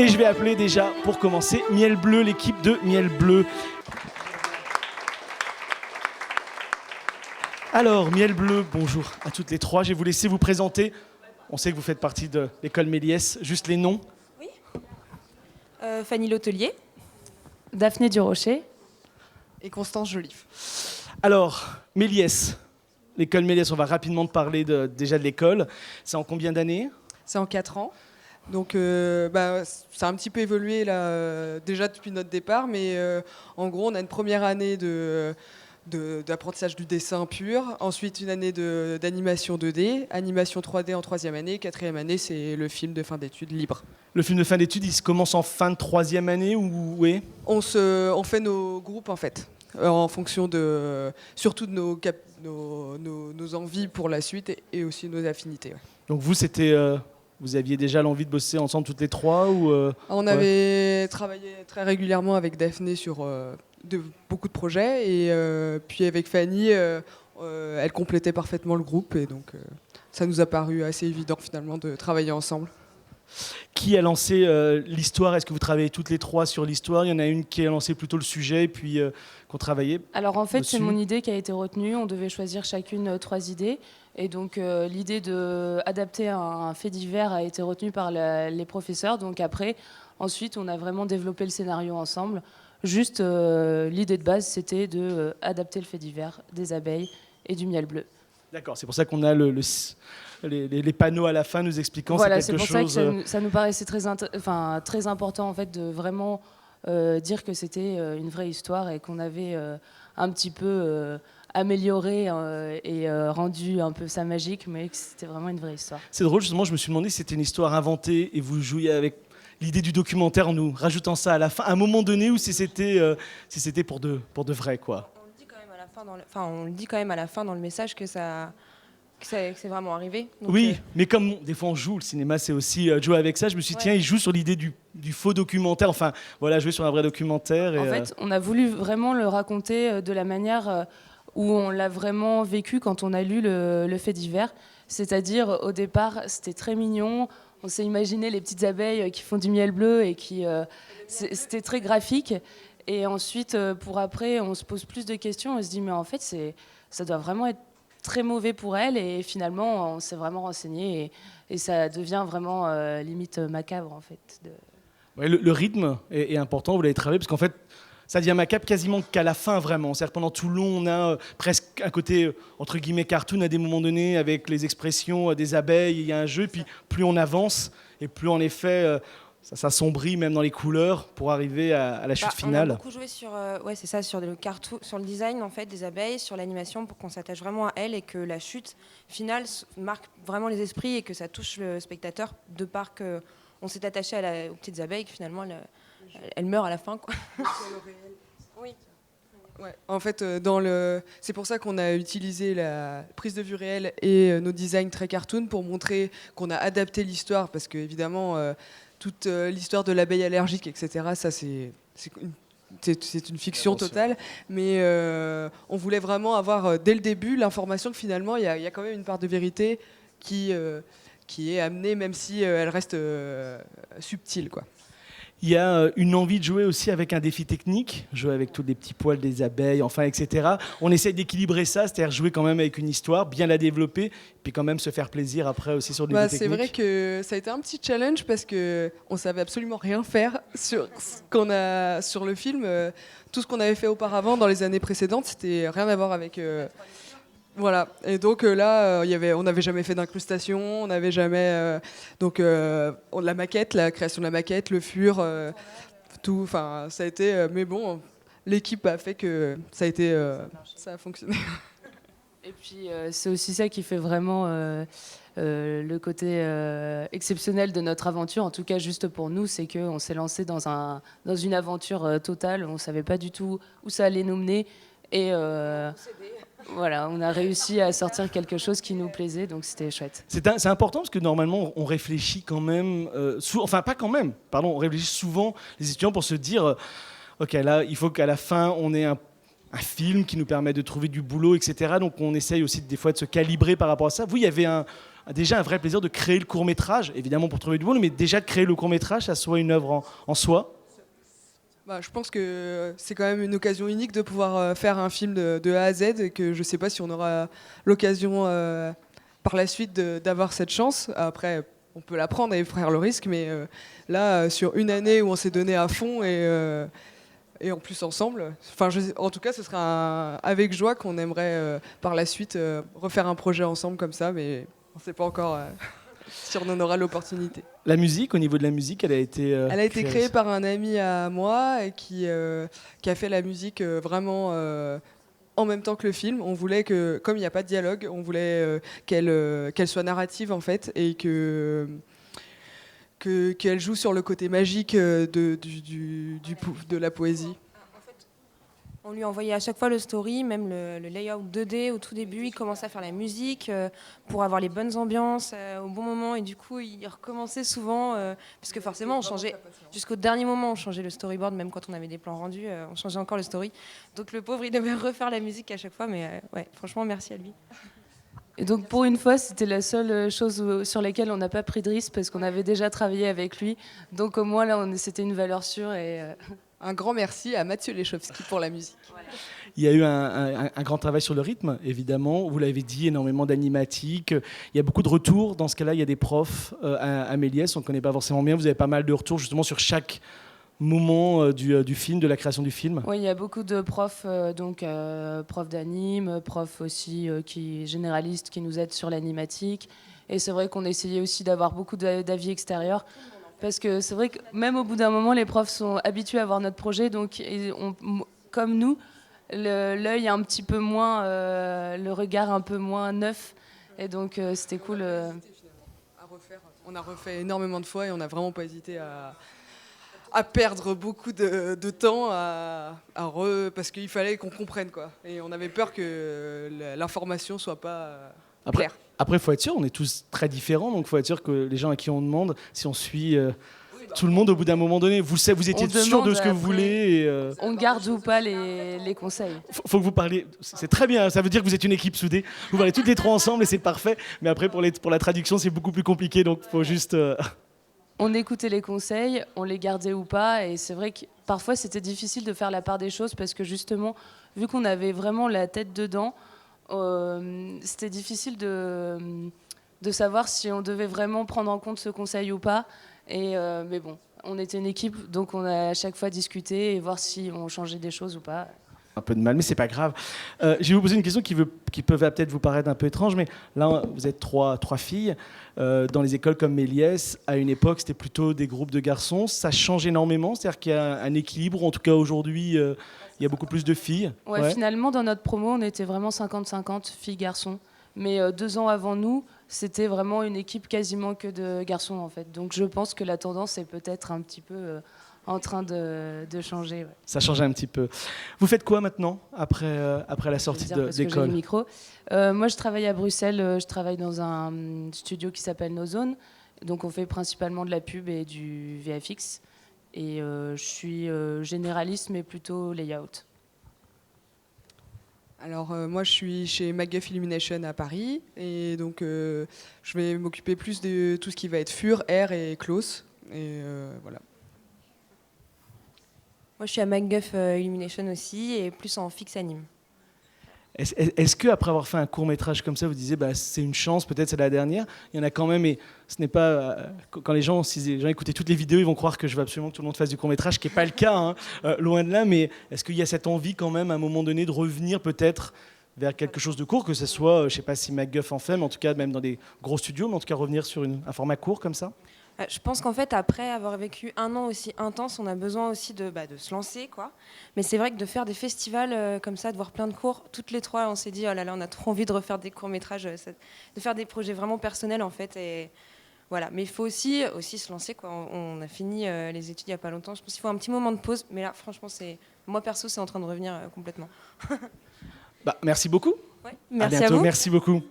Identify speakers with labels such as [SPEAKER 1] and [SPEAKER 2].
[SPEAKER 1] Et je vais appeler déjà, pour commencer, Miel Bleu, l'équipe de Miel Bleu. Alors, Miel Bleu, bonjour à toutes les trois. Je vais vous laisser vous présenter. On sait que vous faites partie de l'école Méliès. Juste les noms.
[SPEAKER 2] Oui. Fanny Lotelier.
[SPEAKER 3] Daphné Durocher.
[SPEAKER 4] Et Constance Joliffe.
[SPEAKER 1] Alors, Méliès, l'école Méliès, on va rapidement te parler déjà de l'école. C'est en combien d'années ?
[SPEAKER 4] C'est en 4 ans. Donc ça a un petit peu évolué là, déjà depuis notre départ, mais en gros on a une première année d'apprentissage du dessin pur, ensuite une année d'animation 2D, animation 3D en 3e année, 4e année c'est le film de fin d'études libre.
[SPEAKER 1] Le film de fin d'études, il se commence en fin de 3e année ou oui ?
[SPEAKER 4] On fait nos groupes en fait, en fonction surtout de nos envies pour la suite et aussi nos affinités. Ouais.
[SPEAKER 1] Donc vous aviez déjà l'envie de bosser ensemble toutes les trois ou
[SPEAKER 4] On avait travaillé très régulièrement avec Daphné sur beaucoup de projets et puis avec Fanny, elle complétait parfaitement le groupe et donc ça nous a paru assez évident finalement de travailler ensemble.
[SPEAKER 1] Qui a lancé l'histoire ? Est-ce que vous travaillez toutes les trois sur l'histoire ? Il y en a une qui a lancé plutôt le sujet et puis qu'on travaillait.
[SPEAKER 3] Alors en fait,
[SPEAKER 1] dessus.
[SPEAKER 3] c'est mon idée qui a été retenue. On devait choisir chacune 3 idées. Et donc l'idée d'adapter un fait divers a été retenue par les professeurs. Donc après, ensuite, on a vraiment développé le scénario ensemble. Juste l'idée de base, c'était d'adapter le fait divers des abeilles et du miel bleu.
[SPEAKER 1] D'accord, c'est pour ça qu'on a les panneaux à la fin nous expliquant
[SPEAKER 3] Voilà,
[SPEAKER 1] c'est quelque
[SPEAKER 3] c'est pour
[SPEAKER 1] chose.
[SPEAKER 3] ça que ça nous paraissait très important en fait, de vraiment dire que c'était une vraie histoire et qu'on avait un petit peu amélioré et rendu un peu ça magique, mais que c'était vraiment une vraie histoire.
[SPEAKER 1] C'est drôle, justement, je me suis demandé si c'était une histoire inventée et vous jouiez avec l'idée du documentaire en nous rajoutant ça à la fin, à un moment donné, ou si c'était pour de vrai, quoi.
[SPEAKER 2] On le dit quand même à la fin on le dit quand même à la fin dans le message que c'est vraiment arrivé. Donc,
[SPEAKER 1] Oui, mais comme des fois on joue, le cinéma c'est aussi jouer avec ça, je me suis dit, tiens, il joue sur l'idée du faux documentaire, enfin, voilà, jouer sur un vrai documentaire.
[SPEAKER 3] En fait, on a voulu vraiment le raconter de la manière où on l'a vraiment vécu quand on a lu le fait divers. C'est-à-dire, au départ, c'était très mignon. On s'est imaginé les petites abeilles qui font du miel bleu et c'était très graphique. Et ensuite, pour après, on se pose plus de questions. On se dit, mais en fait, ça doit vraiment être très mauvais pour elles. Et finalement, on s'est vraiment renseigné et ça devient vraiment limite macabre, en fait.
[SPEAKER 1] Ouais, le rythme est important, vous l'avez travaillé, parce qu'en fait, ça devient macabre quasiment qu'à la fin, vraiment. C'est-à-dire pendant tout le long, on a presque un côté, entre guillemets, cartoon à des moments donnés, avec les expressions des abeilles, il y a un jeu, et puis plus on avance, et plus en effet, ça s'assombrit même dans les couleurs pour arriver à la chute finale.
[SPEAKER 2] On a beaucoup joué sur, c'est ça, sur le sur le design en fait, des abeilles, sur l'animation, pour qu'on s'attache vraiment à elles et que la chute finale marque vraiment les esprits et que ça touche le spectateur, de par qu'on s'est attaché aux petites abeilles, que finalement elles meurent à la fin, quoi. Oui.
[SPEAKER 4] Ouais. En fait, c'est pour ça qu'on a utilisé la prise de vue réelle et nos designs très cartoon pour montrer qu'on a adapté l'histoire, parce que évidemment, toute l'histoire de l'abeille allergique, etc., ça c'est une fiction totale, mais on voulait vraiment avoir dès le début l'information que finalement il y a quand même une part de vérité qui est amenée, même si elle reste subtile, quoi.
[SPEAKER 1] Il y a une envie de jouer aussi avec un défi technique, jouer avec tous les petits poils des abeilles, enfin, etc. On essaye d'équilibrer ça, c'est-à-dire jouer quand même avec une histoire, bien la développer, puis quand même se faire plaisir après aussi sur le niveau technique.
[SPEAKER 4] C'est vrai que ça a été un petit challenge parce qu'on ne savait absolument rien faire sur ce qu'on a sur le film. Tout ce qu'on avait fait auparavant dans les années précédentes, c'était rien à voir avec... Voilà, et donc là, on n'avait jamais fait d'incrustation, on n'avait jamais... la maquette, la création de la maquette, le fur, tout, enfin, ça a été... mais bon, l'équipe a fait que ça a fonctionné.
[SPEAKER 3] Et puis, c'est aussi ça qui fait vraiment le côté exceptionnel de notre aventure, en tout cas juste pour nous, c'est qu'on s'est lancé dans une aventure totale, on ne savait pas du tout où ça allait nous mener, et... voilà, on a réussi à sortir quelque chose qui nous plaisait, donc c'était chouette.
[SPEAKER 1] C'est important parce que normalement, on réfléchit quand même, on réfléchit souvent, les étudiants, pour se dire, ok, là, il faut qu'à la fin, on ait un film qui nous permet de trouver du boulot, etc. Donc on essaye aussi des fois de se calibrer par rapport à ça. Vous, il y avait un déjà un vrai plaisir de créer le court-métrage, évidemment pour trouver du monde, mais déjà de créer le court-métrage, ça soit une œuvre en soi?
[SPEAKER 4] Bah, je pense que c'est quand même une occasion unique de pouvoir faire un film de A à Z et que je ne sais pas si on aura l'occasion par la suite d'avoir cette chance. Après, on peut la prendre et faire le risque, mais là, sur une année où on s'est donné à fond et en plus ensemble, en tout cas, ce sera avec joie qu'on aimerait par la suite refaire un projet ensemble comme ça, mais on ne sait pas encore si on en aura l'opportunité.
[SPEAKER 1] La musique, au niveau de la musique, elle a été
[SPEAKER 4] Elle a été créée par un ami à moi et qui a fait la musique vraiment en même temps que le film. On voulait que, comme il n'y a pas de dialogue, on voulait qu'elle soit narrative en fait et qu'elle joue sur le côté magique de la poésie.
[SPEAKER 2] On lui envoyait à chaque fois le story, même le layout 2D au tout début. Il commençait à faire la musique pour avoir les bonnes ambiances au bon moment. Et du coup, il recommençait souvent, puisque forcément, on changeait jusqu'au dernier moment. On changeait le storyboard, même quand on avait des plans rendus, on changeait encore le story. Donc le pauvre, il devait refaire la musique à chaque fois. Mais ouais, franchement, merci à lui.
[SPEAKER 3] Et donc pour une fois, c'était la seule chose sur laquelle on n'a pas pris de risque parce qu'on avait déjà travaillé avec lui. Donc au moins là, c'était une valeur sûre.
[SPEAKER 4] Un grand merci à Mathieu Lechowski pour la musique.
[SPEAKER 2] Voilà.
[SPEAKER 1] Il y a eu un grand travail sur le rythme, évidemment. Vous l'avez dit, énormément d'animatique. Il y a beaucoup de retours. Dans ce cas-là, il y a des profs à Méliès. On ne connaît pas forcément bien. Vous avez pas mal de retours justement sur chaque moment du film, de la création du film.
[SPEAKER 3] Oui, il y a beaucoup de profs, profs d'anime, profs aussi généralistes qui nous aident sur l'animatique. Et c'est vrai qu'on essayait aussi d'avoir beaucoup d'avis extérieurs. Parce que c'est vrai que même au bout d'un moment, les profs sont habitués à voir notre projet. Donc, comme nous, l'œil un petit peu moins, le regard un peu moins neuf. Et donc, c'était cool.
[SPEAKER 4] À refaire. On a refait énormément de fois et on n'a vraiment pas hésité à perdre beaucoup de temps parce qu'il fallait qu'on comprenne, quoi. Et on avait peur que l'information soit pas claire.
[SPEAKER 1] Après, il faut être sûr, on est tous très différents, donc il faut être sûr que les gens à qui on demande, si on suit tout le monde au bout d'un moment donné, vous étiez sûr de ce que vous voulez.
[SPEAKER 3] On garde ou pas les conseils.
[SPEAKER 1] Faut que vous parliez, c'est très bien, ça veut dire que vous êtes une équipe soudée, vous parlez toutes les trois ensemble et c'est parfait, mais après pour la traduction c'est beaucoup plus compliqué, donc il faut juste...
[SPEAKER 3] On écoutait les conseils, on les gardait ou pas, et c'est vrai que parfois c'était difficile de faire la part des choses parce que justement, vu qu'on avait vraiment la tête dedans, c'était difficile de savoir si on devait vraiment prendre en compte ce conseil ou pas. Mais bon, on était une équipe, donc on a à chaque fois discuté et voir si on changeait des choses ou pas.
[SPEAKER 1] Un peu de mal, mais c'est pas grave. Je vais vous poser une question qui peut peut-être vous paraître un peu étrange, mais là, vous êtes trois filles. Dans les écoles comme Méliès, à une époque, c'était plutôt des groupes de garçons. Ça change énormément, c'est-à-dire qu'il y a un équilibre. En tout cas, aujourd'hui, il y a beaucoup plus de filles.
[SPEAKER 3] Ouais. Finalement, dans notre promo, on était vraiment 50-50 filles-garçons. Mais 2 ans avant nous, c'était vraiment une équipe quasiment que de garçons, en fait. Donc je pense que la tendance est peut-être un petit peu... en train de changer. Ouais.
[SPEAKER 1] Ça change un petit peu. Vous faites quoi maintenant, après la sortie d'école?
[SPEAKER 3] Moi, je travaille à Bruxelles. Je travaille dans un studio qui s'appelle No Zone. Donc, on fait principalement de la pub et du VFX. Et je suis généraliste, mais plutôt layout.
[SPEAKER 4] Alors, moi, je suis chez MacGuff Illumination à Paris. Et donc, je vais m'occuper plus de tout ce qui va être fur, air et close. Et voilà.
[SPEAKER 2] Moi, je suis à MacGuff Illumination aussi, et plus en fixe anime.
[SPEAKER 1] Est-ce qu'après avoir fait un court-métrage comme ça, vous disiez c'est une chance, peut-être c'est la dernière? Il y en a quand même, et ce n'est pas... quand si les gens écoutaient toutes les vidéos, ils vont croire que je veux absolument que tout le monde fasse du court-métrage, ce qui n'est pas le cas, hein, loin de là, mais est-ce qu'il y a cette envie quand même, à un moment donné, de revenir peut-être vers quelque chose de court, que ce soit, je ne sais pas si MacGuff en fait, mais en tout cas même dans des gros studios, mais en tout cas revenir sur un format court comme ça?
[SPEAKER 2] Je pense qu'en fait, après avoir vécu un an aussi intense, on a besoin aussi de se lancer, quoi. Mais c'est vrai que de faire des festivals comme ça, de voir plein de cours, toutes les trois, on s'est dit, oh là là, on a trop envie de refaire des courts-métrages, de faire des projets vraiment personnels, en fait. Et voilà. Mais il faut aussi se lancer, quoi. On a fini les études il n'y a pas longtemps. Je pense qu'il faut un petit moment de pause. Mais là, franchement, moi, perso, c'est en train de revenir complètement.
[SPEAKER 1] Merci beaucoup.
[SPEAKER 2] Ouais. Merci
[SPEAKER 1] à bientôt.
[SPEAKER 2] à vous.
[SPEAKER 1] Merci beaucoup.